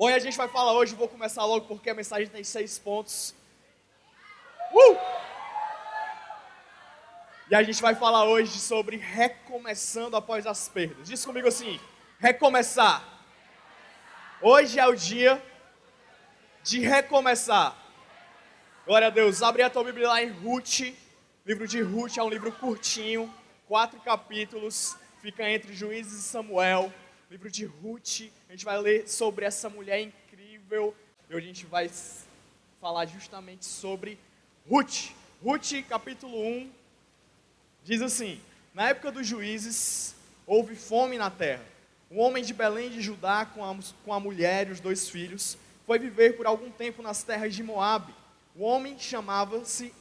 Bom, e a gente vai falar hoje, vou começar logo porque a mensagem tem 6 pontos. Uh! E a gente vai falar hoje sobre recomeçando após as perdas. Diz comigo assim, recomeçar. Hoje é o dia de recomeçar. Glória a Deus. Abre a tua Bíblia lá em Ruth. Livro de Ruth é um livro curtinho, 4 capítulos, fica entre Juízes e Samuel. Livro de Ruth, a gente vai ler sobre essa mulher incrível. E hoje a gente vai falar justamente sobre Ruth. Ruth, capítulo 1, diz assim: na época dos juízes, houve fome na terra. Um homem de Belém de Judá, com a mulher e os 2 filhos, foi viver por algum tempo nas terras de Moabe. O homem chamava-se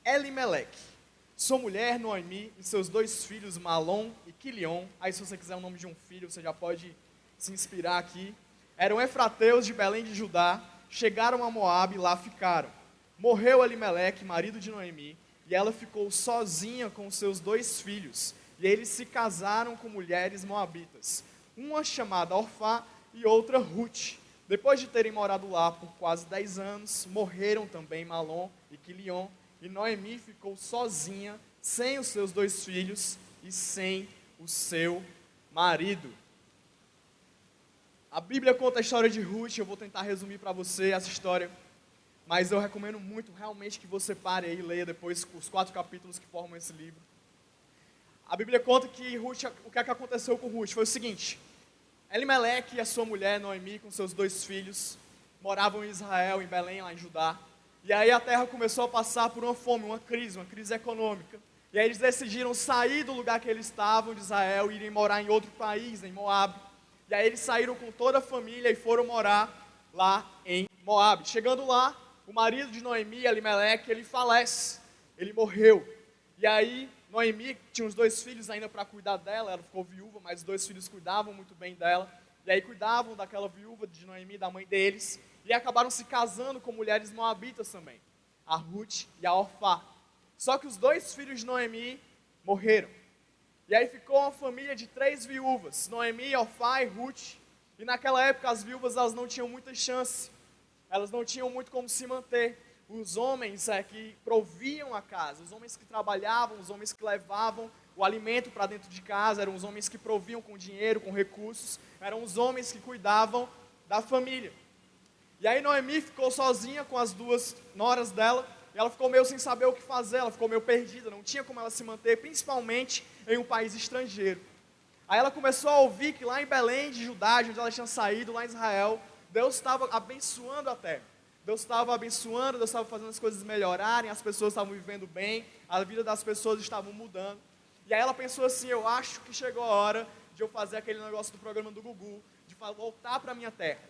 Elimeleque. Sua mulher, Noemi, e seus 2 filhos, Malom e Quilion. Aí, se você quiser o nome de um filho, você já pode se inspirar aqui. Eram efrateus de Belém de Judá, chegaram a Moabe e lá ficaram. Morreu Elimeleque, marido de Noemi, e ela ficou sozinha com seus 2 filhos. E eles se casaram com mulheres moabitas, uma chamada Orfá e outra Ruth. Depois de terem morado lá por quase 10 anos, morreram também Malom e Quilion, e Noemi ficou sozinha, sem os seus 2 filhos e sem o seu marido. A Bíblia conta a história de Ruth, eu vou tentar resumir para você essa história, mas eu recomendo muito realmente que você pare aí e leia depois os 4 capítulos que formam esse livro. A Bíblia conta que Ruth, o que aconteceu com Ruth foi o seguinte: Elimeleque e a sua mulher, Noemi, com seus 2 filhos, moravam em Israel, em Belém, lá em Judá. E aí a terra começou a passar por uma fome, uma crise econômica. E aí eles decidiram sair do lugar que eles estavam, de Israel, e irem morar em outro país, em Moabe. E aí eles saíram com toda a família e foram morar lá em Moabe. Chegando lá, o marido de Noemi, Elimeleque, ele falece, ele morreu. E aí Noemi tinha os 2 filhos ainda para cuidar dela, ela ficou viúva, mas os 2 filhos cuidavam muito bem dela. E aí cuidavam daquela viúva de Noemi, da mãe deles, e acabaram se casando com mulheres moabitas também, a Ruth e a Orfá. Só que os 2 filhos de Noemi morreram. E aí ficou uma família de 3 viúvas, Noemi, Orfá e Ruth. E naquela época as viúvas elas não tinham muita chance, elas não tinham muito como se manter. Os homens que proviam a casa, os homens que trabalhavam, os homens que levavam o alimento para dentro de casa, eram os homens que proviam com dinheiro, com recursos, eram os homens que cuidavam da família. E aí Noemi ficou sozinha com as 2 noras dela, e ela ficou meio sem saber o que fazer, ela ficou meio perdida, não tinha como ela se manter, principalmente em um país estrangeiro. Aí ela começou a ouvir que lá em Belém de Judá, de onde ela tinha saído, lá em Israel, Deus estava abençoando a terra. Deus estava abençoando, Deus estava fazendo as coisas melhorarem, as pessoas estavam vivendo bem, a vida das pessoas estava mudando. E aí ela pensou assim: eu acho que chegou a hora de eu fazer aquele negócio do programa do Gugu, de voltar para a minha terra.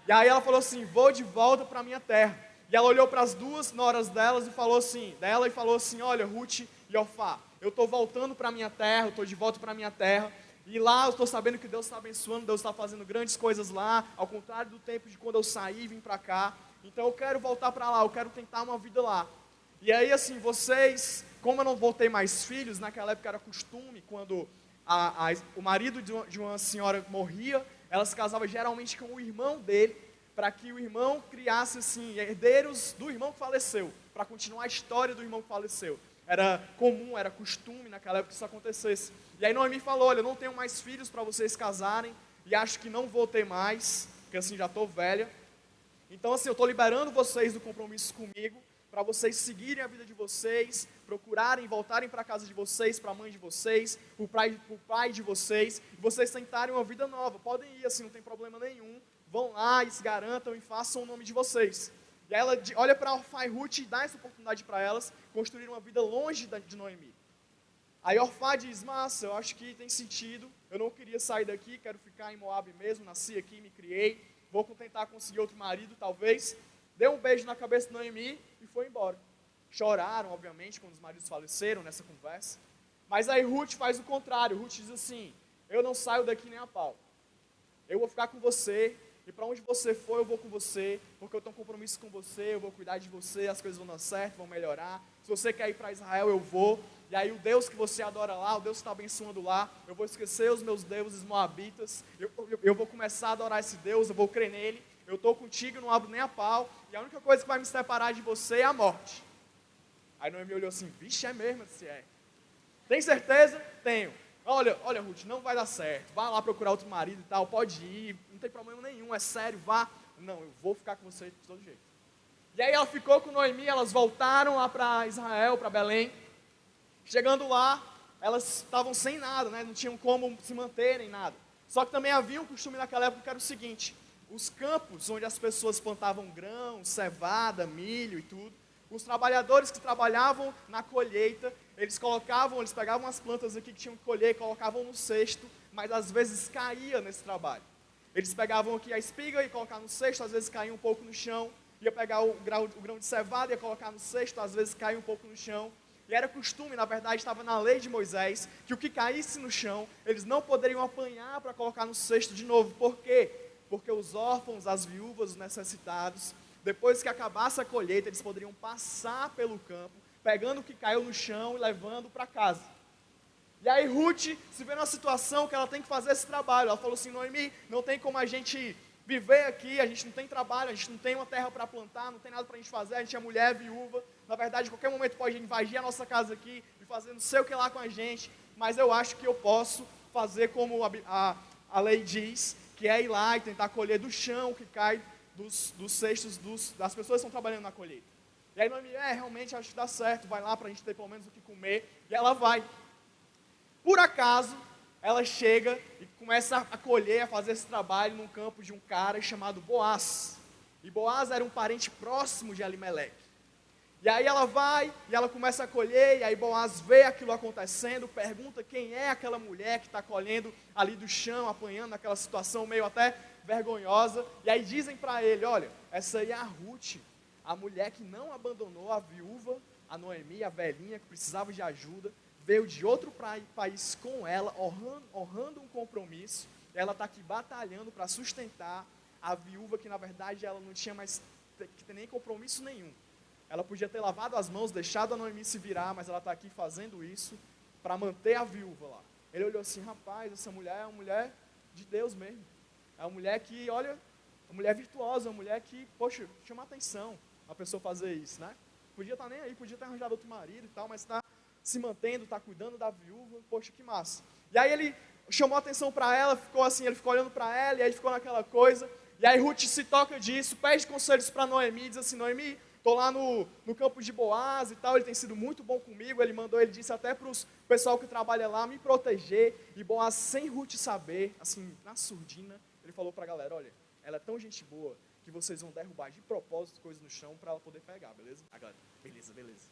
E aí ela falou assim: vou de volta para a minha terra. E ela olhou para as 2 noras delas e falou assim, olha, Ruth e Orfá, eu estou voltando para a minha terra, eu estou de volta para a minha terra. E lá eu estou sabendo que Deus está abençoando, Deus está fazendo grandes coisas lá, ao contrário do tempo de quando eu saí e vim para cá. Então eu quero voltar para lá, eu quero tentar uma vida lá. E aí assim, vocês, como eu não vou ter mais filhos, naquela época era costume, quando o marido de uma senhora morria, ela se casava geralmente com o irmão dele, para que o irmão criasse assim, herdeiros do irmão que faleceu, para continuar a história do irmão que faleceu. Era comum, era costume naquela época que isso acontecesse. E aí Noemi falou: olha, eu não tenho mais filhos para vocês casarem, e acho que não vou ter mais, porque assim já estou velha. Então assim, eu estou liberando vocês do compromisso comigo, para vocês seguirem a vida de vocês, procurarem, voltarem para a casa de vocês, para a mãe de vocês, para o pai de vocês, e vocês tentarem uma vida nova. Podem ir assim, não tem problema nenhum, vão lá e se garantam e façam o nome de vocês. E aí ela olha para Orfá e Ruth e dá essa oportunidade para elas construir uma vida longe de Noemi. Aí Orfá diz: massa, eu acho que tem sentido, eu não queria sair daqui, quero ficar em Moabe mesmo, nasci aqui, me criei, vou tentar conseguir outro marido talvez. Deu um beijo na cabeça de Noemi e foi embora. Choraram, obviamente, quando os maridos faleceram nessa conversa. Mas aí Ruth faz o contrário, Ruth diz assim: eu não saio daqui nem a pau, eu vou ficar com você, e para onde você for eu vou com você, porque eu tenho um compromisso com você, eu vou cuidar de você, as coisas vão dar certo, vão melhorar. Se você quer ir para Israel eu vou. e aí o Deus que você adora lá, o Deus que está abençoando lá, eu vou esquecer os meus deuses moabitas, eu vou começar a adorar esse Deus, eu vou crer nele, eu estou contigo, não abro nem a pau, e a única coisa que vai me separar de você é a morte. Aí Noemi olhou assim, vixe, é mesmo? Eu disse, é. Tem certeza? Tenho. Olha, Ruth, não vai dar certo, vá lá procurar outro marido e tal, pode ir, não tem problema nenhum, é sério, vá. Não, eu vou ficar com você de todo jeito. E aí ela ficou com Noemi, elas voltaram lá para Israel, para Belém. Chegando lá, elas estavam sem nada, né? Não tinham como se manterem, nada. Só que também havia um costume naquela época que era o seguinte, os campos onde as pessoas plantavam grão, cevada, milho e tudo, os trabalhadores que trabalhavam na colheita, eles pegavam as plantas aqui que tinham que colher, colocavam no cesto, mas às vezes caía nesse trabalho. Eles pegavam aqui a espiga e colocavam no cesto, às vezes caía um pouco no chão, ia pegar o grão de cevada e ia colocar no cesto, às vezes caía um pouco no chão. E era costume, na verdade, estava na lei de Moisés, que o que caísse no chão, eles não poderiam apanhar para colocar no cesto de novo. Por quê? Porque os órfãos, as viúvas, os necessitados, depois que acabasse a colheita, eles poderiam passar pelo campo, pegando o que caiu no chão e levando para casa. E aí Ruth se vê numa situação que ela tem que fazer esse trabalho. Ela falou assim, Noemi, não tem como a gente viver aqui, a gente não tem trabalho, a gente não tem uma terra para plantar, não tem nada para a gente fazer, a gente é mulher, viúva. Na verdade, em qualquer momento pode invadir a nossa casa aqui e fazer não sei o que lá com a gente, mas eu acho que eu posso fazer como a lei diz, que é ir lá e tentar colher do chão o que cai dos cestos das pessoas que estão trabalhando na colheita. E aí Noemi, realmente acho que dá certo, vai lá para a gente ter pelo menos o que comer, e ela vai. Por acaso, ela chega e começa a colher, a fazer esse trabalho num campo de um cara chamado Boaz. E Boaz era um parente próximo de Elimeleque. E aí ela vai, e ela começa a colher, e aí Boaz vê aquilo acontecendo, pergunta quem é aquela mulher que está colhendo ali do chão, apanhando naquela situação meio até vergonhosa. E aí dizem para ele, olha, essa aí é a Ruth, a mulher que não abandonou a viúva, a Noemi, a velhinha que precisava de ajuda, veio de outro país com ela, honrando um compromisso, ela está aqui batalhando para sustentar a viúva que na verdade ela não tinha mais que ter nem compromisso nenhum. Ela podia ter lavado as mãos, deixado a Noemi se virar, mas ela está aqui fazendo isso para manter a viúva lá. Ele olhou assim, rapaz, essa mulher é uma mulher de Deus mesmo. É uma mulher que, olha, uma mulher virtuosa, uma mulher que, poxa, chama atenção a pessoa fazer isso, né? Podia estar nem aí, podia ter arranjado outro marido e tal, mas está se mantendo, está cuidando da viúva, poxa, que massa. E aí ele chamou a atenção para ela, ficou assim, ele ficou olhando para ela, e aí ficou naquela coisa, e aí Ruth se toca disso, pede conselhos para Noemi, diz assim, Noemi, estou lá no campo de Boaz e tal, ele tem sido muito bom comigo, ele disse até para o pessoal que trabalha lá, me proteger, e Boaz, sem Ruth saber, assim, na surdina, ele falou para a galera, olha, ela é tão gente boa, que vocês vão derrubar de propósito coisas no chão para ela poder pegar, beleza? A galera, beleza.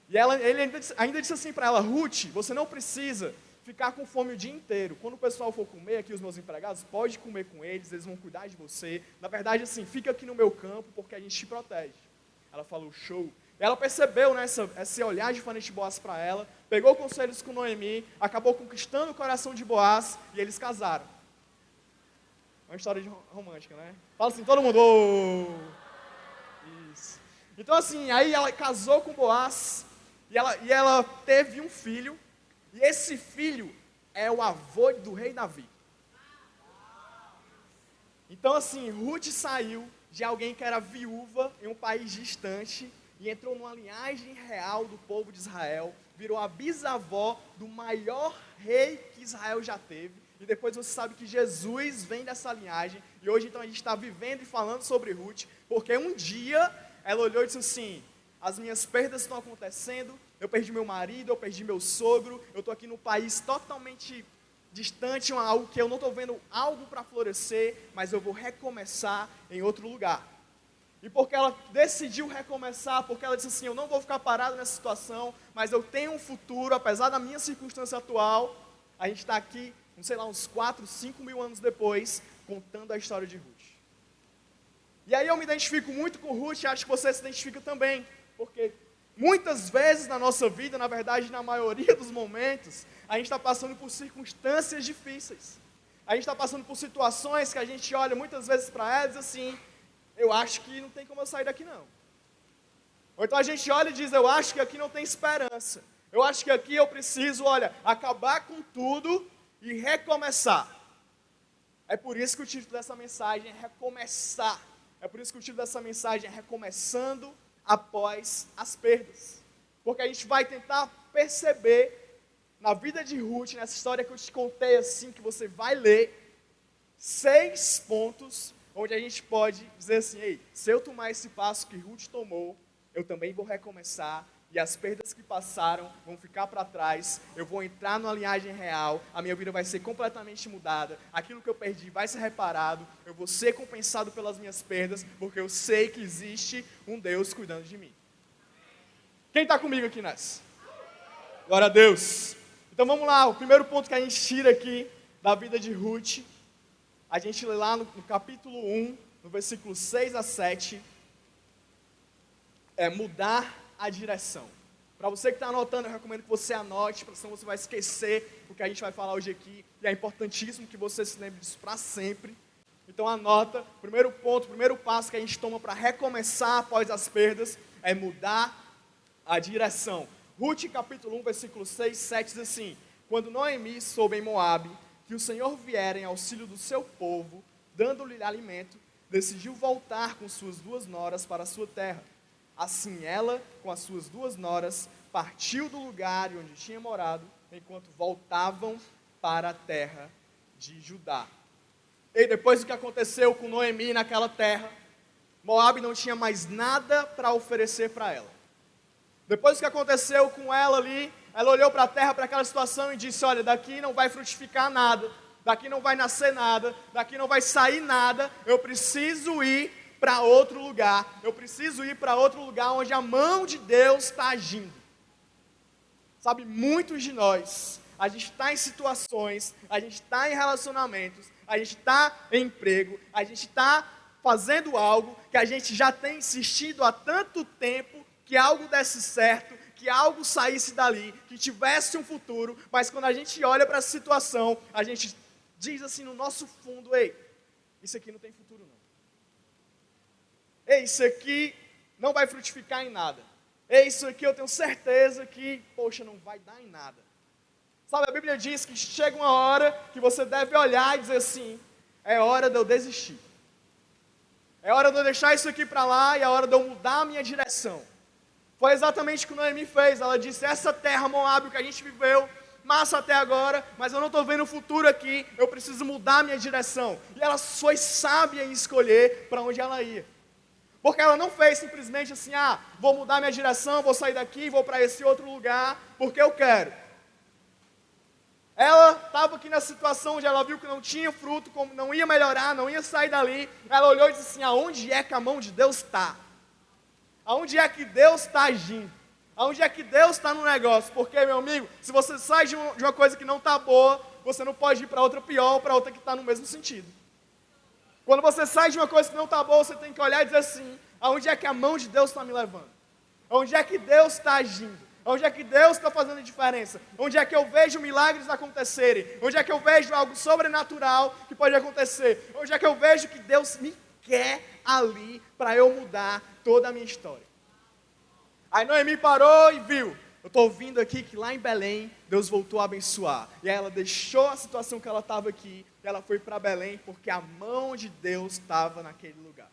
E ele ainda disse assim para ela, Ruth, você não precisa ficar com fome o dia inteiro. Quando o pessoal for comer aqui, os meus empregados, pode comer com eles vão cuidar de você. Na verdade, assim, fica aqui no meu campo, porque a gente te protege. Ela falou, show. E ela percebeu, né, esse olhar diferente de Boaz para ela, pegou conselhos com Noemi, acabou conquistando o coração de Boaz, e eles casaram. Uma história romântica, né? Fala assim, todo mundo, oh! Isso. Então assim, aí ela casou com Boaz, e ela teve um filho, e esse filho é o avô do rei Davi. Então assim, Ruth saiu de alguém que era viúva em um país distante, e entrou numa linhagem real do povo de Israel, virou a bisavó do maior rei que Israel já teve, e depois você sabe que Jesus vem dessa linhagem, e hoje então a gente está vivendo e falando sobre Ruth, porque um dia ela olhou e disse assim, as minhas perdas estão acontecendo, eu perdi meu marido, eu perdi meu sogro, eu estou aqui num país totalmente distante, algo que eu não estou vendo algo para florescer, mas eu vou recomeçar em outro lugar. E porque ela decidiu recomeçar, porque ela disse assim, eu não vou ficar parado nessa situação, mas eu tenho um futuro, apesar da minha circunstância atual, a gente está aqui, não sei lá, uns 4, 5 mil anos depois, contando a história de Ruth. E aí eu me identifico muito com Ruth, e acho que você se identifica também, porque muitas vezes na nossa vida, na verdade, na maioria dos momentos, a gente está passando por circunstâncias difíceis. A gente está passando por situações que a gente olha muitas vezes para elas e diz assim, eu acho que não tem como eu sair daqui não. Ou então a gente olha e diz, eu acho que aqui não tem esperança. Eu acho que aqui eu preciso, acabar com tudo e recomeçar. É por isso que o título dessa mensagem é recomeçar. É por isso que o título dessa mensagem é recomeçando após as perdas. Porque a gente vai tentar perceber na vida de Ruth, nessa história que eu te contei assim, que você vai ler, 6 pontos onde a gente pode dizer assim, ei, se eu tomar esse passo que Ruth tomou, eu também vou recomeçar, e as perdas que passaram vão ficar para trás, eu vou entrar numa linhagem real, a minha vida vai ser completamente mudada, aquilo que eu perdi vai ser reparado, eu vou ser compensado pelas minhas perdas, porque eu sei que existe um Deus cuidando de mim. Quem está comigo aqui nessa? Glória a Deus. Então vamos lá, o primeiro ponto que a gente tira aqui da vida de Ruth, a gente lê lá no capítulo 1, no versículo 6 a 7, é mudar a direção. Para você que está anotando, eu recomendo que você anote, porque senão você vai esquecer o que a gente vai falar hoje aqui, e é importantíssimo que você se lembre disso para sempre. Então anota, primeiro ponto, primeiro passo que a gente toma para recomeçar após as perdas, é mudar a direção. Ruth capítulo 1, versículo 6, 7 diz assim, quando Noemi soube em Moabe que o Senhor viera em auxílio do seu povo, dando-lhe alimento, decidiu voltar com suas 2 noras para a sua terra. Assim ela, com as suas 2 noras, partiu do lugar onde tinha morado, enquanto voltavam para a terra de Judá. E depois do que aconteceu com Noemi naquela terra, Moabe não tinha mais nada para oferecer para ela. Depois do que aconteceu com ela ali, ela olhou para a terra, para aquela situação e disse, olha, daqui não vai frutificar nada, daqui não vai nascer nada, daqui não vai sair nada, eu preciso ir para outro lugar, eu preciso ir para outro lugar onde a mão de Deus está agindo. Sabe, muitos de nós, a gente está em situações, a gente está em relacionamentos, a gente está em emprego, a gente está fazendo algo que a gente já tem insistido há tanto tempo que algo desse certo, que algo saísse dali, que tivesse um futuro, mas quando a gente olha para essa situação, a gente diz assim no nosso fundo, ei, isso aqui não tem futuro não. Ei, isso aqui não vai frutificar em nada. Ei, isso aqui eu tenho certeza que, poxa, não vai dar em nada. Sabe, a Bíblia diz que chega uma hora que você deve olhar e dizer assim, é hora de eu desistir. É hora de eu deixar isso aqui para lá e é hora de eu mudar a minha direção. Foi exatamente o que Noemi fez. Ela disse, essa terra Moabe que a gente viveu, massa até agora, mas eu não estou vendo o futuro aqui, eu preciso mudar a minha direção. E ela foi sábia em escolher para onde ela ia. Porque ela não fez simplesmente assim, vou mudar minha direção, vou sair daqui, vou para esse outro lugar, porque eu quero. Ela estava aqui na situação onde ela viu que não tinha fruto, como não ia melhorar, não ia sair dali. Ela olhou e disse assim, aonde é que a mão de Deus está? Aonde é que Deus está agindo? Aonde é que Deus está no negócio? Porque, meu amigo, se você sai de uma coisa que não está boa, você não pode ir para outra pior ou para outra que está no mesmo sentido. Quando você sai de uma coisa que não está boa, você tem que olhar e dizer assim, aonde é que a mão de Deus está me levando? Aonde é que Deus está agindo? Onde é que Deus está fazendo diferença? Onde é que eu vejo milagres acontecerem? Onde é que eu vejo algo sobrenatural que pode acontecer? Onde é que eu vejo que Deus me quer ali para eu mudar toda a minha história? Aí Noemi parou e viu, eu estou ouvindo aqui que lá em Belém, Deus voltou a abençoar. E aí ela deixou a situação que ela estava aqui, e ela foi para Belém, porque a mão de Deus estava naquele lugar.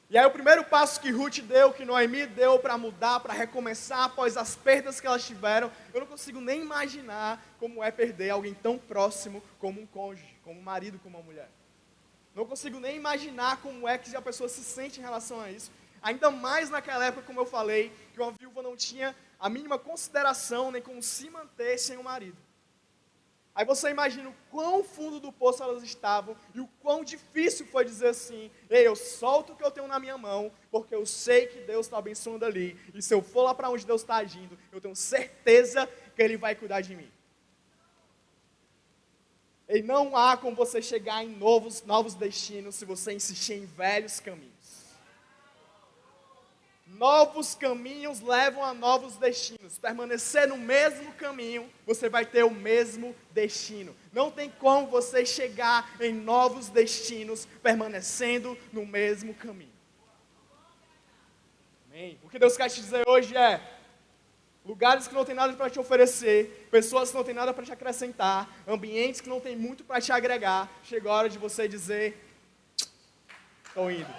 E aí o primeiro passo que Ruth deu, que Noemi deu para mudar, para recomeçar após as perdas que elas tiveram, eu não consigo nem imaginar como é perder alguém tão próximo como um cônjuge, como um marido, como uma mulher. Não consigo nem imaginar como é que a pessoa se sente em relação a isso. Ainda mais naquela época, como eu falei, que uma viúva não tinha a mínima consideração nem como se manter sem um marido. Aí você imagina o quão fundo do poço elas estavam e o quão difícil foi dizer assim, ei, eu solto o que eu tenho na minha mão, porque eu sei que Deus está abençoando ali, e se eu for lá para onde Deus está agindo, eu tenho certeza que Ele vai cuidar de mim. E não há como você chegar em novos destinos se você insistir em velhos caminhos. Novos caminhos levam a novos destinos. Permanecer no mesmo caminho, você vai ter o mesmo destino. Não tem como você chegar em novos destinos permanecendo no mesmo caminho. Amém? O que Deus quer te dizer hoje é, lugares que não tem nada para te oferecer, pessoas que não tem nada para te acrescentar, ambientes que não tem muito para te agregar, chegou a hora de você dizer, estou indo.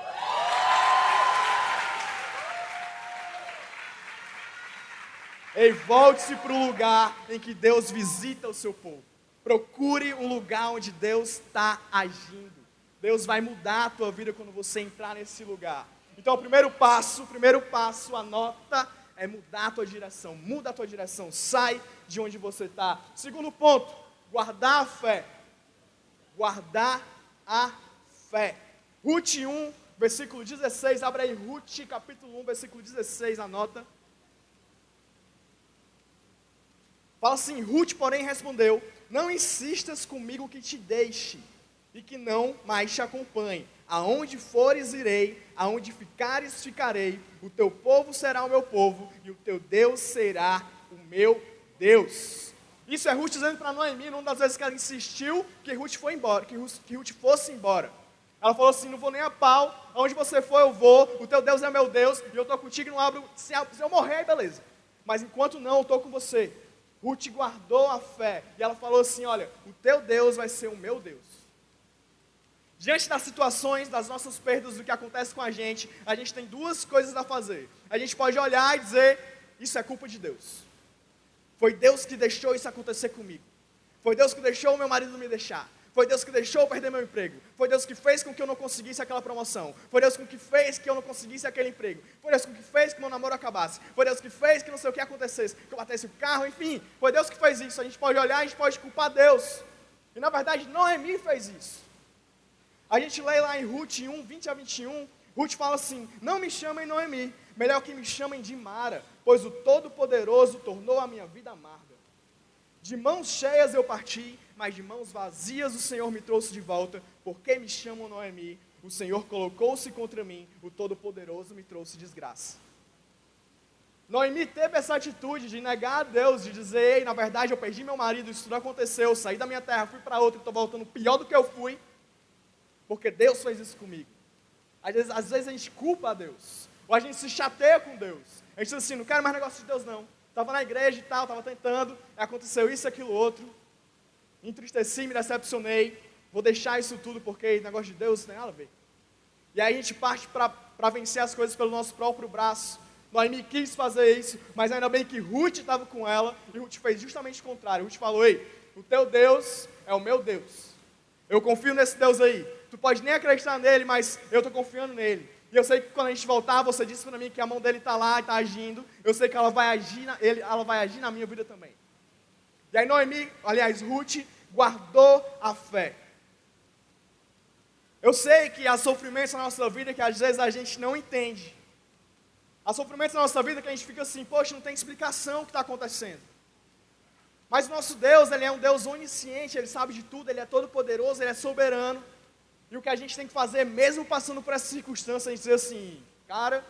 Ei, volte-se para o lugar em que Deus visita o seu povo. Procure um lugar onde Deus está agindo. Deus vai mudar a tua vida quando você entrar nesse lugar. Então, o primeiro passo, anota, é mudar a tua direção. Muda a tua direção, sai de onde você está. Segundo ponto, guardar a fé. Guardar a fé. Ruth 1, versículo 16, abre aí Ruth, capítulo 1, versículo 16, anota. Fala assim, Ruth, porém, respondeu, não insistas comigo que te deixe, e que não mais te acompanhe. Aonde fores, irei, aonde ficares, ficarei, o teu povo será o meu povo, e o teu Deus será o meu Deus. Isso é Ruth dizendo para Noemi, numa das vezes que ela insistiu, que Ruth foi embora, que Ruth fosse embora. Ela falou assim, não vou nem a pau, aonde você for eu vou, o teu Deus é meu Deus, e eu estou contigo e não abro, se eu morrer, beleza. Mas enquanto não, eu estou com você. Ruth guardou a fé, e ela falou assim, olha, o teu Deus vai ser o meu Deus. Diante das situações, das nossas perdas, do que acontece com a gente tem duas coisas a fazer. A gente pode olhar e dizer, isso é culpa de Deus. Foi Deus que deixou isso acontecer comigo. Foi Deus que deixou o meu marido me deixar. Foi Deus que deixou eu perder meu emprego. Foi Deus que fez com que eu não conseguisse aquela promoção. Foi Deus que fez que eu não conseguisse aquele emprego. Foi Deus que fez que meu namoro acabasse. Foi Deus que fez que não sei o que acontecesse, que eu batesse o carro, enfim. Foi Deus que fez isso. A gente pode olhar, a gente pode culpar Deus. E na verdade, Noemi fez isso. A gente lê lá em Ruth 1, 20 a 21, Ruth fala assim, não me chamem Noemi, melhor que me chamem de Mara, pois o Todo-Poderoso tornou a minha vida amarga. De mãos cheias eu parti, mas de mãos vazias o Senhor me trouxe de volta. Por que me chamam Noemi? O Senhor colocou-se contra mim, o Todo-Poderoso me trouxe desgraça. Noemi teve essa atitude de negar a Deus, de dizer, ei, na verdade eu perdi meu marido, isso não aconteceu, eu saí da minha terra, fui para outra e estou voltando pior do que eu fui, porque Deus fez isso comigo. Às vezes a gente culpa a Deus, ou a gente se chateia com Deus. A gente diz assim, não quero mais negócio de Deus não. Estava na igreja e tal, estava tentando, aconteceu isso, aquilo, outro. Entristeci, me decepcionei, vou deixar isso tudo porque negócio de Deus não tem nada a ver. E aí a gente parte para vencer as coisas pelo nosso próprio braço. Noemi quis fazer isso, mas ainda bem que Ruth estava com ela, e Ruth fez justamente o contrário. Ruth falou, ei, o teu Deus é o meu Deus. Eu confio nesse Deus aí. Tu pode nem acreditar nele, mas eu estou confiando nele. E eu sei que quando a gente voltar, você disse para mim que a mão dele está lá e está agindo. Eu sei que ela vai agir na minha vida também. E aí Ruth guardou a fé. Eu sei que há sofrimentos na nossa vida que às vezes a gente não entende. Há sofrimentos na nossa vida que a gente fica assim, poxa, não tem explicação o que está acontecendo. Mas o nosso Deus, Ele é um Deus onisciente, Ele sabe de tudo, Ele é todo poderoso, Ele é soberano. E o que a gente tem que fazer, mesmo passando por essa circunstância, é dizer assim, cara,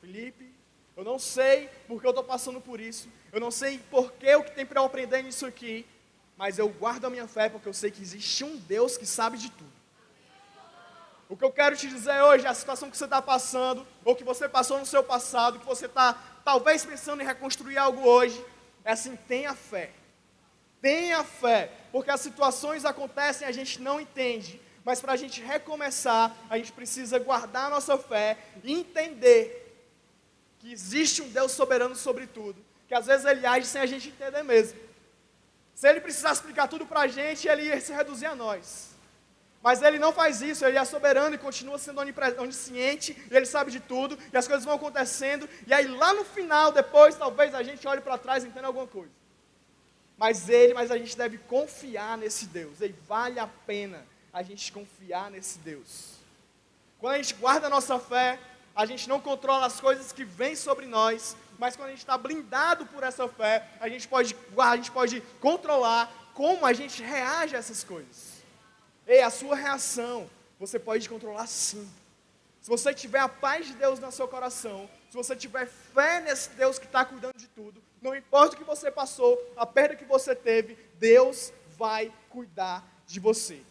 Felipe, eu não sei porque eu estou passando por isso, eu não sei porque o que tem para eu aprender nisso aqui, mas eu guardo a minha fé porque eu sei que existe um Deus que sabe de tudo. O que eu quero te dizer hoje, a situação que você está passando, ou que você passou no seu passado, que você está talvez pensando em reconstruir algo hoje, é assim, tenha fé. Tenha fé, porque as situações acontecem e a gente não entende. Mas para a gente recomeçar, a gente precisa guardar a nossa fé e entender que existe um Deus soberano sobre tudo. Que às vezes Ele age sem a gente entender mesmo. Se Ele precisar explicar tudo para a gente, Ele ia se reduzir a nós. Mas Ele não faz isso, Ele é soberano e continua sendo onisciente, e Ele sabe de tudo, e as coisas vão acontecendo, e aí lá no final, depois, talvez a gente olhe para trás e entenda alguma coisa. Mas a gente deve confiar nesse Deus, e vale a pena a gente confiar nesse Deus. Quando a gente guarda a nossa fé, a gente não controla as coisas que vêm sobre nós, mas quando a gente está blindado por essa fé, a gente pode controlar como a gente reage a essas coisas. Ei, a sua reação, você pode controlar sim. Se você tiver a paz de Deus no seu coração, se você tiver fé nesse Deus que está cuidando de tudo, não importa o que você passou, a perda que você teve, Deus vai cuidar de você.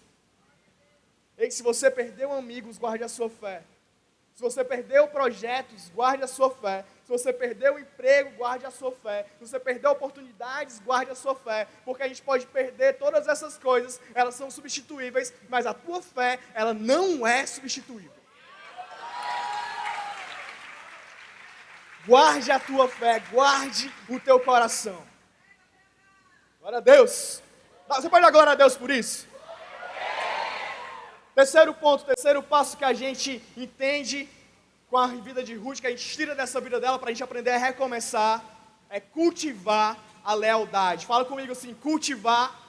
Ei, se você perdeu amigos, guarde a sua fé. Se você perdeu projetos, guarde a sua fé. Se você perdeu o emprego, guarde a sua fé. Se você perdeu oportunidades, guarde a sua fé. Porque a gente pode perder todas essas coisas, elas são substituíveis, mas a tua fé, ela não é substituível. Guarde a tua fé, guarde o teu coração. Glória a Deus. Você pode dar glória a Deus por isso? Terceiro ponto, terceiro passo que a gente entende com a vida de Ruth, que a gente tira dessa vida dela para a gente aprender a recomeçar, é cultivar a lealdade. Fala comigo assim, cultivar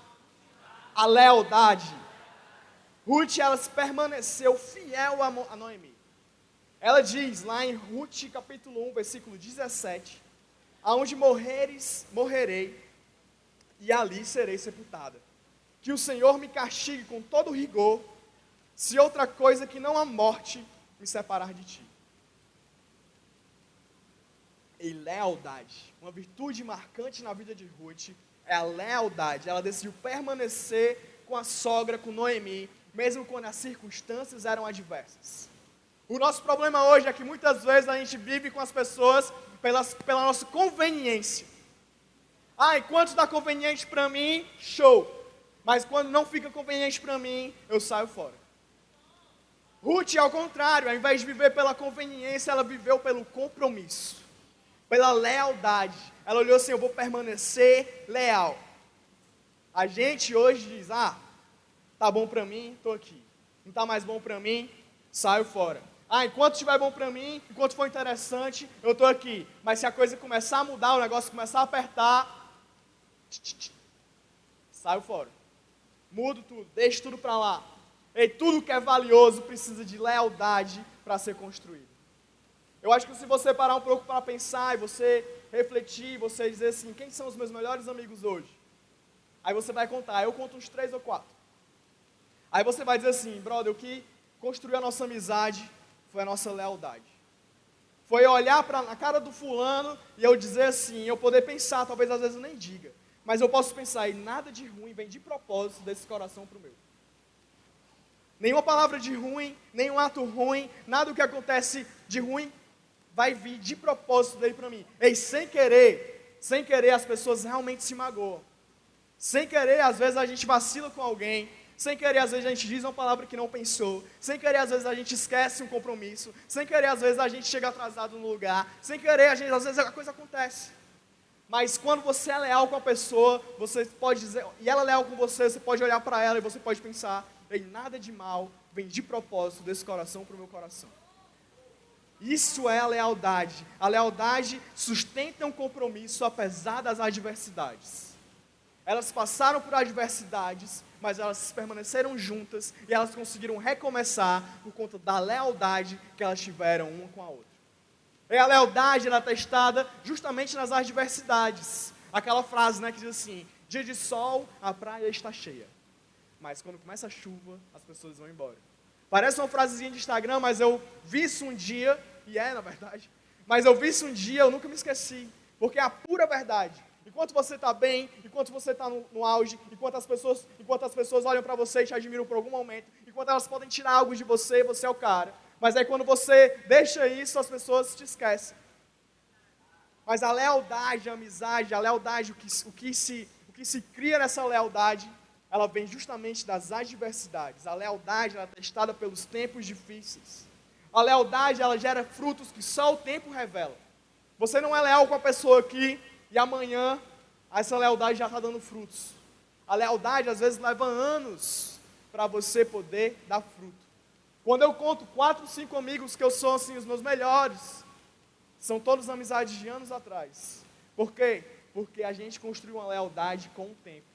a lealdade. Ruth, ela permaneceu fiel a Noemi. Ela diz lá em Ruth capítulo 1, versículo 17, aonde morreres, morrerei, e ali serei sepultada. Que o Senhor me castigue com todo rigor, se outra coisa que não a morte me separar de ti. E lealdade, uma virtude marcante na vida de Ruth, é a lealdade. Ela decidiu permanecer com a sogra, com Noemi, mesmo quando as circunstâncias eram adversas. O nosso problema hoje é que muitas vezes a gente vive com as pessoas pela nossa conveniência. Enquanto está conveniente para mim, show. Mas quando não fica conveniente para mim, eu saio fora. Ruth, ao contrário, ao invés de viver pela conveniência, ela viveu pelo compromisso, pela lealdade. Ela olhou assim, eu vou permanecer leal. A gente hoje diz, tá bom para mim, estou aqui. Não está mais bom para mim, saio fora. Enquanto estiver bom para mim, enquanto for interessante, eu estou aqui. Mas se a coisa começar a mudar, o negócio começar a apertar, saio fora. Mudo tudo, deixo tudo para lá. E tudo que é valioso precisa de lealdade para ser construído. Eu acho que se você parar um pouco para pensar e você refletir, você dizer assim, quem são os meus melhores amigos hoje? Aí você vai contar, eu conto uns 3 ou 4. Aí você vai dizer assim, brother, o que construiu a nossa amizade foi a nossa lealdade. Foi olhar na cara do fulano e eu dizer assim, eu poder pensar, talvez às vezes eu nem diga, mas eu posso pensar, e nada de ruim vem de propósito desse coração para o meu. Nenhuma palavra de ruim, nenhum ato ruim, nada do que acontece de ruim vai vir de propósito dele para mim. Sem querer as pessoas realmente se magoam. Sem querer, às vezes a gente vacila com alguém. Sem querer, às vezes a gente diz uma palavra que não pensou. Sem querer, às vezes a gente esquece um compromisso. Sem querer, às vezes a gente chega atrasado no lugar. Sem querer, às vezes a coisa acontece. Mas quando você é leal com a pessoa, você pode dizer, e ela é leal com você, você pode olhar para ela e você pode pensar, nada de mal vem de propósito desse coração para o meu coração. Isso é a lealdade. A lealdade sustenta um compromisso apesar das adversidades. Elas passaram por adversidades, mas elas permaneceram juntas e elas conseguiram recomeçar por conta da lealdade que elas tiveram uma com a outra. E a lealdade ela é testada justamente nas adversidades. Aquela frase, que diz assim, dia de sol, a praia está cheia. Mas quando começa a chuva, as pessoas vão embora. Parece uma frasezinha de Instagram, mas eu vi isso um dia, e na verdade, mas eu vi isso um dia, eu nunca me esqueci, porque é a pura verdade. Enquanto você está bem, enquanto você está no auge, enquanto as pessoas olham para você e te admiram por algum momento, enquanto elas podem tirar algo de você, você é o cara. Mas aí quando você deixa isso, as pessoas te esquecem. Mas a lealdade, a amizade, a lealdade, o que se cria nessa lealdade, ela vem justamente das adversidades. A lealdade ela é testada pelos tempos difíceis. A lealdade ela gera frutos que só o tempo revela. Você não é leal com a pessoa aqui e amanhã essa lealdade já está dando frutos. A lealdade às vezes leva anos para você poder dar fruto. Quando eu conto 4, 5 amigos que eu sou assim, os meus melhores, são todos amizades de anos atrás. Por quê? Porque a gente construiu uma lealdade com o tempo.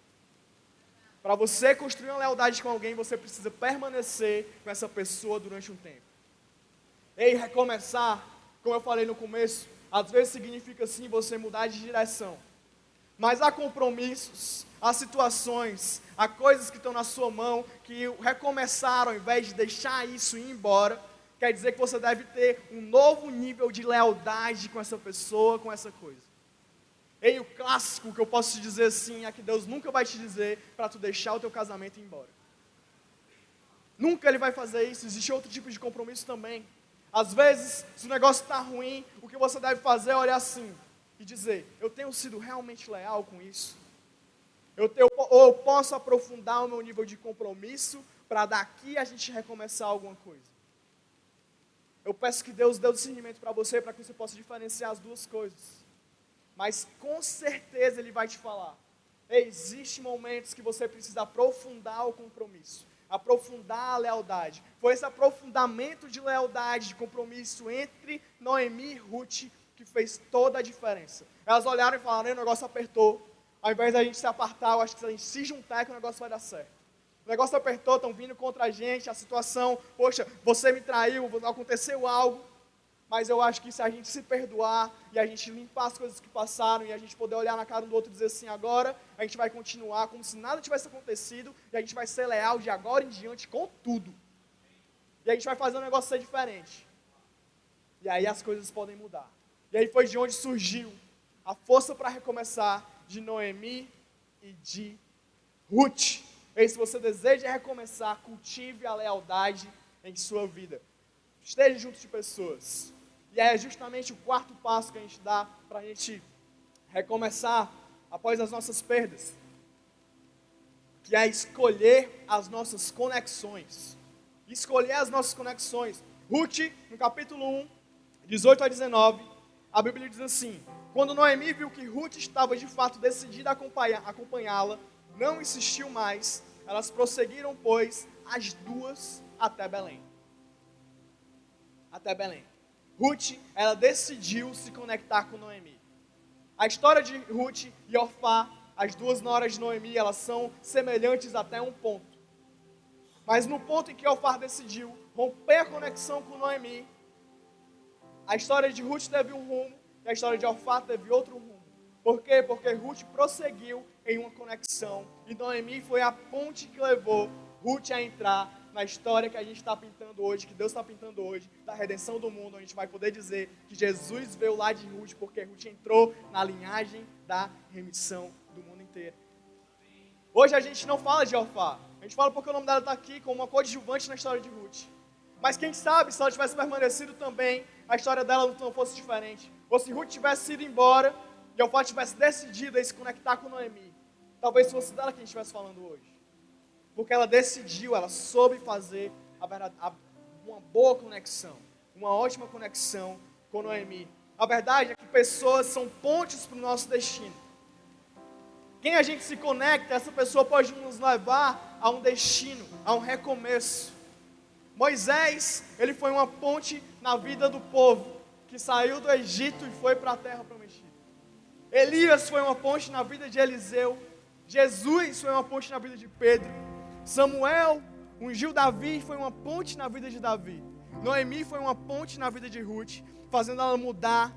Para você construir uma lealdade com alguém, você precisa permanecer com essa pessoa durante um tempo. Recomeçar, como eu falei no começo, às vezes significa sim você mudar de direção. Mas há compromissos, há situações, há coisas que estão na sua mão, que recomeçar ao invés de deixar isso ir embora, quer dizer que você deve ter um novo nível de lealdade com essa pessoa, com essa coisa. O clássico que eu posso te dizer assim, é que Deus nunca vai te dizer para tu deixar o teu casamento e ir embora. Nunca Ele vai fazer isso, existe outro tipo de compromisso também. Às vezes, se o negócio está ruim, o que você deve fazer é olhar assim e dizer: eu tenho sido realmente leal com isso? Ou eu posso aprofundar o meu nível de compromisso para daqui a gente recomeçar alguma coisa? Eu peço que Deus dê o discernimento para você, para que você possa diferenciar as duas coisas. Mas com certeza Ele vai te falar: existem momentos que você precisa aprofundar o compromisso, aprofundar a lealdade. Foi esse aprofundamento de lealdade, de compromisso entre Noemi e Ruth que fez toda a diferença. Elas olharam e falaram: o negócio apertou. Ao invés da gente se apartar, eu acho que se a gente se juntar é que o negócio vai dar certo. O negócio apertou, estão vindo contra a gente, a situação, poxa, você me traiu, aconteceu algo. Mas eu acho que se a gente se perdoar e a gente limpar as coisas que passaram e a gente poder olhar na cara um do outro e dizer assim: agora a gente vai continuar como se nada tivesse acontecido e a gente vai ser leal de agora em diante com tudo. E a gente vai fazer um negócio ser diferente. E aí as coisas podem mudar. E aí foi de onde surgiu a força para recomeçar de Noemi e de Ruth. E se você deseja recomeçar, cultive a lealdade em sua vida. Esteja junto de pessoas. E é justamente o quarto passo que a gente dá para a gente recomeçar após as nossas perdas, que é escolher as nossas conexões. Escolher as nossas conexões. Ruth, no capítulo 1, 18 a 19, a Bíblia diz assim: quando Noemi viu que Ruth estava de fato decidida a acompanhá-la, não insistiu mais. Elas prosseguiram, pois, as duas até Belém. Até Belém. Ruth, ela decidiu se conectar com Noemi. A história de Ruth e Orfá, as duas noras de Noemi, elas são semelhantes até um ponto. Mas no ponto em que Orfá decidiu romper a conexão com Noemi, a história de Ruth teve um rumo e a história de Orfá teve outro rumo. Por quê? Porque Ruth prosseguiu em uma conexão e Noemi foi a ponte que levou Ruth a entrar na história que a gente está pintando hoje, que Deus está pintando hoje, da redenção do mundo, onde a gente vai poder dizer que Jesus veio lá de Ruth, porque Ruth entrou na linhagem da remissão do mundo inteiro. Hoje a gente não fala de Orfá, a gente fala porque o nome dela está aqui como uma coadjuvante na história de Ruth. Mas quem sabe, se ela tivesse permanecido também, a história dela não fosse diferente. Ou se Ruth tivesse ido embora e Orfá tivesse decidido a se conectar com Noemi, talvez fosse dela que a gente estivesse falando hoje. Porque ela decidiu, ela soube fazer uma boa conexão, uma ótima conexão com Noemi. A verdade é que pessoas são pontes para o nosso destino. Quem a gente se conecta, essa pessoa pode nos levar a um destino, a um recomeço. Moisés, ele foi uma ponte na vida do povo, que saiu do Egito e foi para a terra prometida. Elias foi uma ponte na vida de Eliseu. Jesus foi uma ponte na vida de Pedro. Samuel ungiu Davi, foi uma ponte na vida de Davi. Noemi foi uma ponte na vida de Ruth, fazendo ela mudar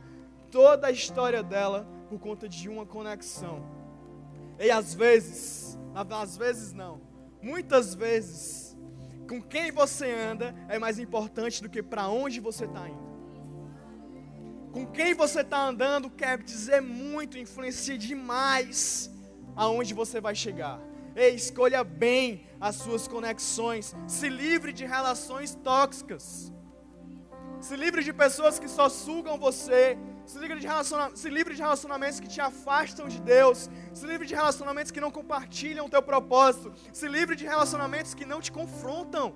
toda a história dela por conta de uma conexão. E às vezes não, muitas vezes, com quem você anda é mais importante do que para onde você está indo. Com quem você está andando quer dizer muito, influencia demais aonde você vai chegar. Ei, escolha bem as suas conexões. Se livre de relações tóxicas. Se livre de pessoas que só sugam você. Se livre de relacionamentos que te afastam de Deus. Se livre de relacionamentos que não compartilham o teu propósito. Se livre de relacionamentos que não te confrontam.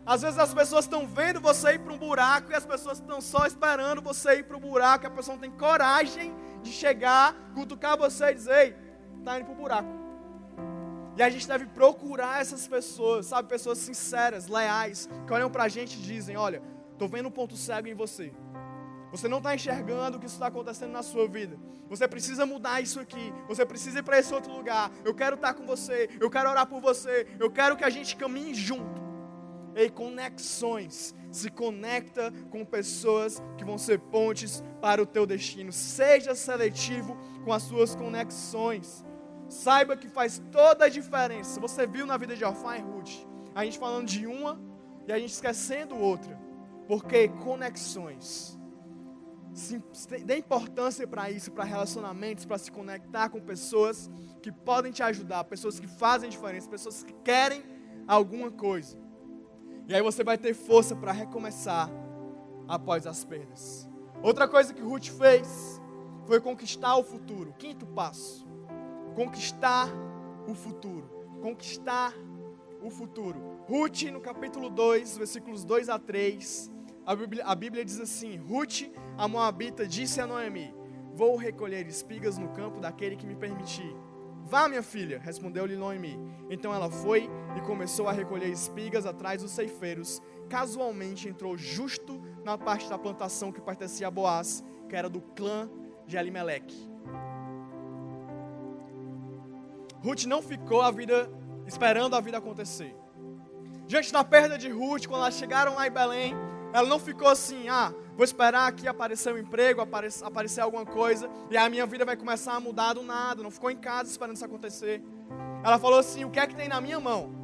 Às vezes as pessoas estão vendo você ir para um buraco e as pessoas estão só esperando você ir para o buraco. E a pessoa não tem coragem de chegar, cutucar você e dizer: ei, está indo para o buraco. E a gente deve procurar essas pessoas, sabe? Pessoas sinceras, leais, que olham pra gente e dizem: olha, estou vendo um ponto cego em você. Você não está enxergando o que está acontecendo na sua vida. Você precisa mudar isso aqui. Você precisa ir para esse outro lugar. Eu quero estar com você. Eu quero orar por você. Eu quero que a gente caminhe junto. E conexões. Se conecta com pessoas que vão ser pontes para o teu destino. Seja seletivo com as suas conexões. Saiba que faz toda a diferença. Você viu na vida de Orfá e Ruth, a gente falando de uma e a gente esquecendo outra. Porque conexões. Dê importância para isso, para relacionamentos, para se conectar com pessoas que podem te ajudar, pessoas que fazem diferença, pessoas que querem alguma coisa. E aí você vai ter força para recomeçar após as perdas. Outra coisa que Ruth fez foi conquistar o futuro. Quinto passo. Conquistar o futuro. Conquistar o futuro. Ruth, no capítulo 2, versículos 2 a 3, a Bíblia diz assim: Ruth, a moabita, disse a Noemi: vou recolher espigas no campo daquele que me permitir. Vá, minha filha, respondeu-lhe Noemi. Então ela foi e começou a recolher espigas atrás dos ceifeiros. Casualmente entrou justo na parte da plantação que pertencia a Boaz, que era do clã de Elimeleque. Ruth não ficou esperando a vida acontecer. Diante da perda de Ruth, quando elas chegaram lá em Belém, ela não ficou assim: vou esperar aqui aparecer um emprego, aparecer alguma coisa, e a minha vida vai começar a mudar do nada. Não ficou em casa esperando isso acontecer. Ela falou assim: o que é que tem na minha mão?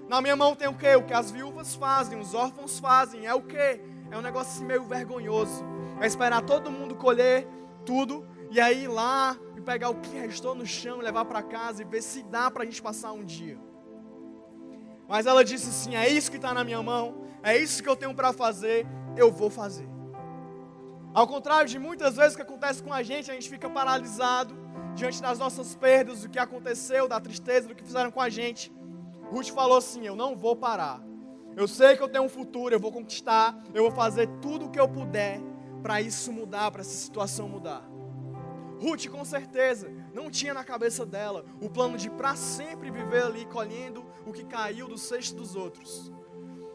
Na minha mão tem o quê? O que as viúvas fazem, os órfãos fazem. É o quê? É um negócio assim meio vergonhoso. É esperar todo mundo colher tudo, e aí ir lá e pegar o que restou no chão e levar para casa e ver se dá para a gente passar um dia. Mas ela disse assim: é isso que está na minha mão, é isso que eu tenho para fazer, eu vou fazer. Ao contrário de muitas vezes que acontece com a gente fica paralisado diante das nossas perdas, do que aconteceu, da tristeza, do que fizeram com a gente. Ruth falou assim: eu não vou parar. Eu sei que eu tenho um futuro, eu vou conquistar, eu vou fazer tudo o que eu puder para isso mudar, para essa situação mudar. Ruth, com certeza, não tinha na cabeça dela o plano de para sempre viver ali colhendo o que caiu do cesto dos outros.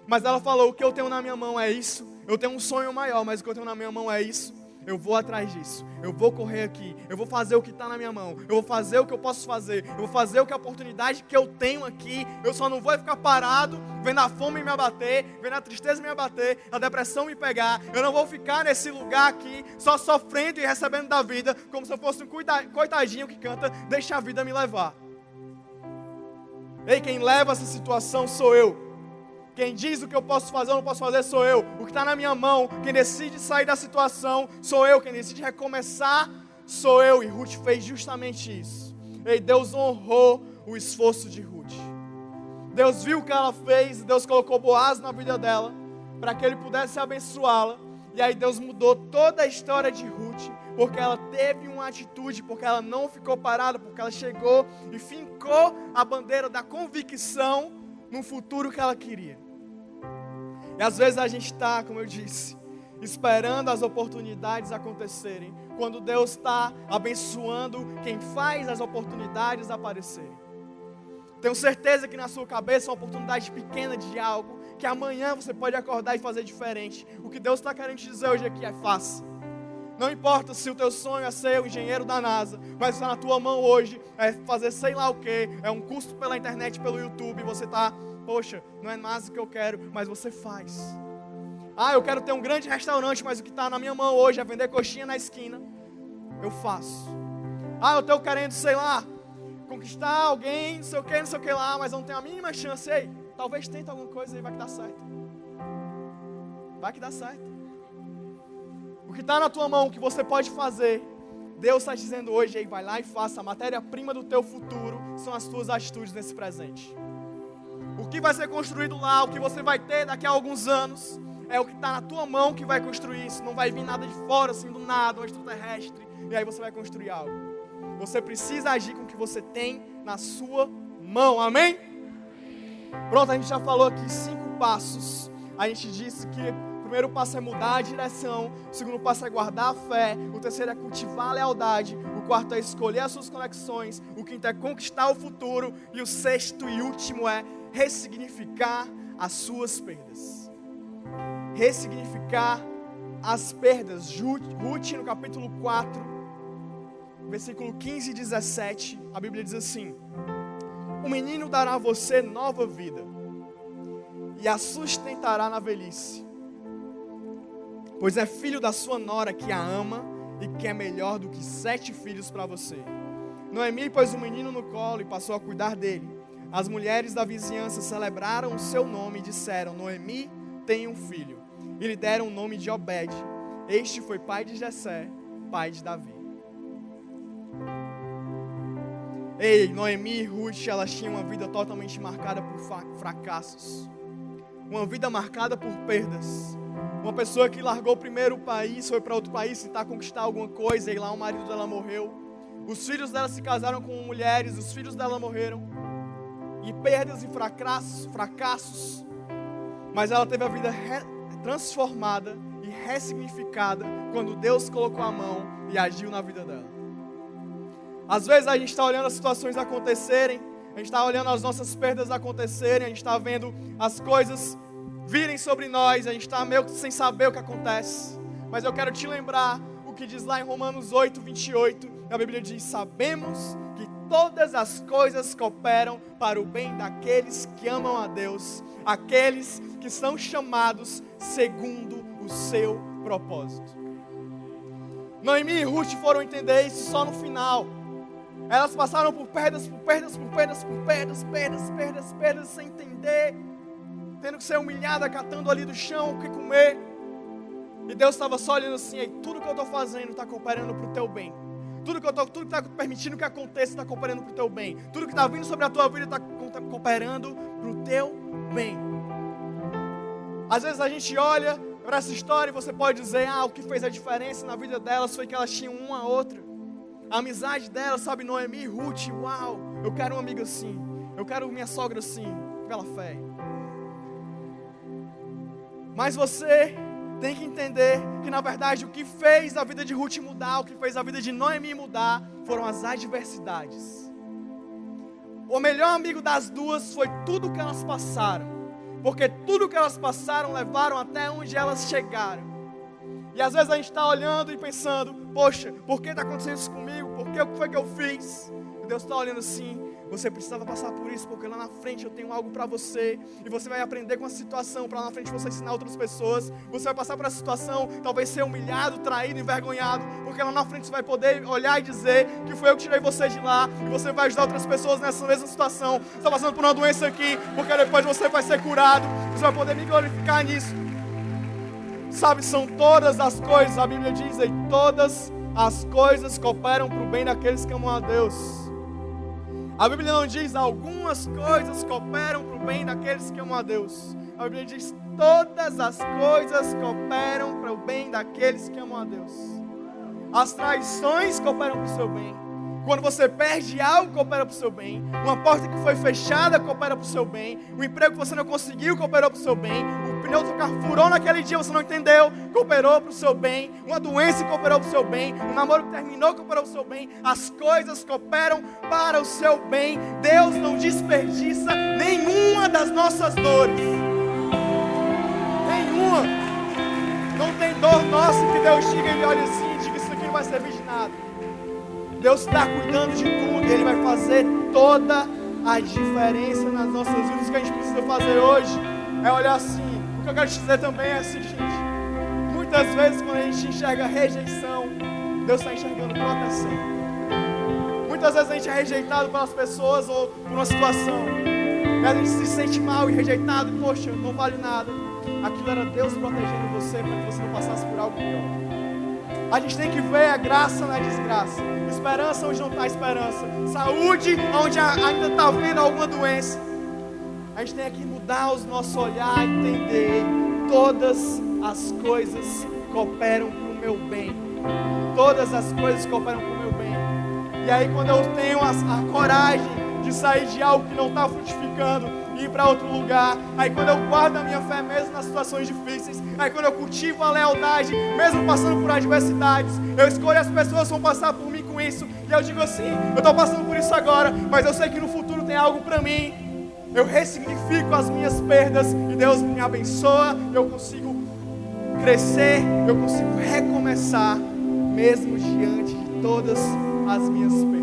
Mas ela falou: o que eu tenho na minha mão é isso. Eu tenho um sonho maior, mas o que eu tenho na minha mão é isso. Eu vou atrás disso, eu vou correr aqui, eu vou fazer o que está na minha mão, eu vou fazer o que eu posso fazer, eu vou fazer o que a oportunidade que eu tenho aqui. Eu só não vou ficar parado, vendo a fome me abater, vendo a tristeza me abater, a depressão me pegar. Eu não vou ficar nesse lugar aqui, só sofrendo e recebendo da vida, como se eu fosse um coitadinho que canta, deixa a vida me levar. Ei, quem leva essa situação sou eu. Quem diz o que eu posso fazer ou não posso fazer sou eu. O que está na minha mão, quem decide sair da situação sou eu. Quem decide recomeçar sou eu. E Ruth fez justamente isso. E Deus honrou o esforço de Ruth. Deus viu o que ela fez e Deus colocou Boaz na vida dela para que ele pudesse abençoá-la. E aí Deus mudou toda a história de Ruth, porque ela teve uma atitude, porque ela não ficou parada, porque ela chegou e fincou a bandeira da convicção no futuro que ela queria. E às vezes a gente está, como eu disse, esperando as oportunidades acontecerem, quando Deus está abençoando quem faz as oportunidades aparecerem. Tenho certeza que na sua cabeça é uma oportunidade pequena de algo, que amanhã você pode acordar e fazer diferente. O que Deus está querendo te dizer hoje aqui é: faça. Não importa se o teu sonho é ser o engenheiro da NASA, mas está na tua mão hoje, é fazer sei lá o que, é um curso pela internet, pelo YouTube, e você está, poxa, não é NASA que eu quero, mas você faz. Eu quero ter um grande restaurante, mas o que está na minha mão hoje é vender coxinha na esquina, eu faço. Eu estou querendo, sei lá, conquistar alguém, não sei o que lá, mas não tenho a mínima chance. Ei, talvez tente alguma coisa e vai que dá certo. Vai que dá certo. O que está na tua mão, o que você pode fazer, Deus está dizendo hoje: aí, vai lá e faça. A matéria-prima do teu futuro são as tuas atitudes nesse presente. O que vai ser construído lá, o que você vai ter daqui a alguns anos, é o que está na tua mão que vai construir isso. Não vai vir nada de fora, assim, do nada, um extraterrestre, e aí você vai construir algo. Você precisa agir com o que você tem na sua mão, amém? Pronto, a gente já falou aqui 5 passos. A gente disse que o primeiro passo é mudar a direção, o segundo passo é guardar a fé, o terceiro é cultivar a lealdade, o quarto é escolher as suas conexões, o quinto é conquistar o futuro, e o sexto e último é ressignificar as suas perdas. Ressignificar as perdas. Ruth, no capítulo 4, versículo 15 e 17, a Bíblia diz assim: o menino dará a você nova vida e a sustentará na velhice, pois é filho da sua nora que a ama e que é melhor do que 7 filhos para você. Noemi pôs o menino no colo e passou a cuidar dele. As mulheres da vizinhança celebraram o seu nome e disseram: Noemi tem um filho. E lhe deram o nome de Obed. Este foi pai de Jessé, pai de Davi. Noemi e Ruth, elas tinham uma vida totalmente marcada por fracassos. uma vida marcada por perdas. Uma pessoa que largou primeiro o país, foi para outro país tentar conquistar alguma coisa, e lá o marido dela morreu. Os filhos dela se casaram com mulheres, os filhos dela morreram. E perdas e fracassos. Mas ela teve a vida transformada e ressignificada quando Deus colocou a mão e agiu na vida dela. Às vezes a gente está olhando as situações acontecerem, a gente está olhando as nossas perdas acontecerem, a gente está vendo as coisas virem sobre nós, a gente está meio que sem saber o que acontece. Mas eu quero te lembrar o que diz lá em Romanos 8, 28, a Bíblia diz: sabemos que todas as coisas cooperam para o bem daqueles que amam a Deus, aqueles que são chamados segundo o seu propósito. Noemi e Ruth foram entender isso só no final. Elas passaram por perdas, sem entender, tendo que ser humilhada, catando ali do chão o que comer. E Deus estava só olhando assim: ei, tudo que eu estou fazendo está cooperando para o teu bem. Tudo que está permitindo que aconteça está cooperando para o teu bem. Tudo que está vindo sobre a tua vida está cooperando para o teu bem. Às vezes a gente olha para essa história e você pode dizer: o que fez a diferença na vida delas foi que elas tinham uma a outra. A amizade delas, sabe, Noemi e Ruth, uau, eu quero um amigo assim. Eu quero minha sogra assim, pela fé. Mas você tem que entender que na verdade o que fez a vida de Ruth mudar, o que fez a vida de Noemi mudar, foram as adversidades. O melhor amigo das duas foi tudo que elas passaram. Porque tudo que elas passaram levaram até onde elas chegaram. E às vezes a gente está olhando e pensando: poxa, por que está acontecendo isso comigo? Por que, o que foi que eu fiz? E Deus está olhando assim: você precisava passar por isso, porque lá na frente eu tenho algo para você. E você vai aprender com a situação, para lá na frente você ensinar outras pessoas. Você vai passar por essa situação, talvez ser humilhado, traído, envergonhado, porque lá na frente você vai poder olhar e dizer que foi eu que tirei você de lá. E você vai ajudar outras pessoas nessa mesma situação. Você está passando por uma doença aqui, porque depois você vai ser curado. Você vai poder me glorificar nisso. Sabe, são todas as coisas, a Bíblia diz aí, todas as coisas cooperam para o bem daqueles que amam a Deus. A Bíblia não diz algumas coisas cooperam para o bem daqueles que amam a Deus. A Bíblia diz todas as coisas cooperam para o bem daqueles que amam a Deus. As traições cooperam para o seu bem. Quando você perde algo, coopera para o seu bem. Uma porta que foi fechada, coopera para o seu bem. Um emprego que você não conseguiu, cooperou para o seu bem. O pneu do carro furou naquele dia, você não entendeu, cooperou para o seu bem. Uma doença cooperou para o seu bem. Um namoro que terminou, cooperou para o seu bem. As coisas cooperam para o seu bem. Deus não desperdiça nenhuma das nossas dores. Nenhuma. Não tem dor nossa que Deus diga e olhe assim, diga: isso aqui não vai servir de nada. Deus está cuidando de tudo, Ele vai fazer toda a diferença nas nossas vidas. O que a gente precisa fazer hoje é olhar assim. O que eu quero te dizer também é assim, gente: muitas vezes quando a gente enxerga rejeição, Deus está enxergando proteção. Muitas vezes a gente é rejeitado pelas pessoas ou por uma situação, e a gente se sente mal e rejeitado, poxa, não vale nada. Aquilo era Deus protegendo você para que você não passasse por algo pior. A gente tem que ver a graça na desgraça, esperança onde não está esperança, saúde onde ainda está vendo alguma doença. A gente tem que mudar o nosso olhar e entender: todas as coisas cooperam para o meu bem. Todas as coisas cooperam para o meu bem. E aí quando eu tenho a coragem de sair de algo que não está frutificando e ir para outro lugar, aí quando eu guardo a minha fé mesmo nas situações difíceis, aí quando eu cultivo a lealdade mesmo passando por adversidades, eu escolho as pessoas que vão passar por mim com isso, e eu digo assim: eu estou passando por isso agora, mas eu sei que no futuro tem algo para mim. Eu ressignifico as minhas perdas e Deus me abençoa. Eu consigo crescer, eu consigo recomeçar mesmo diante de todas as minhas perdas.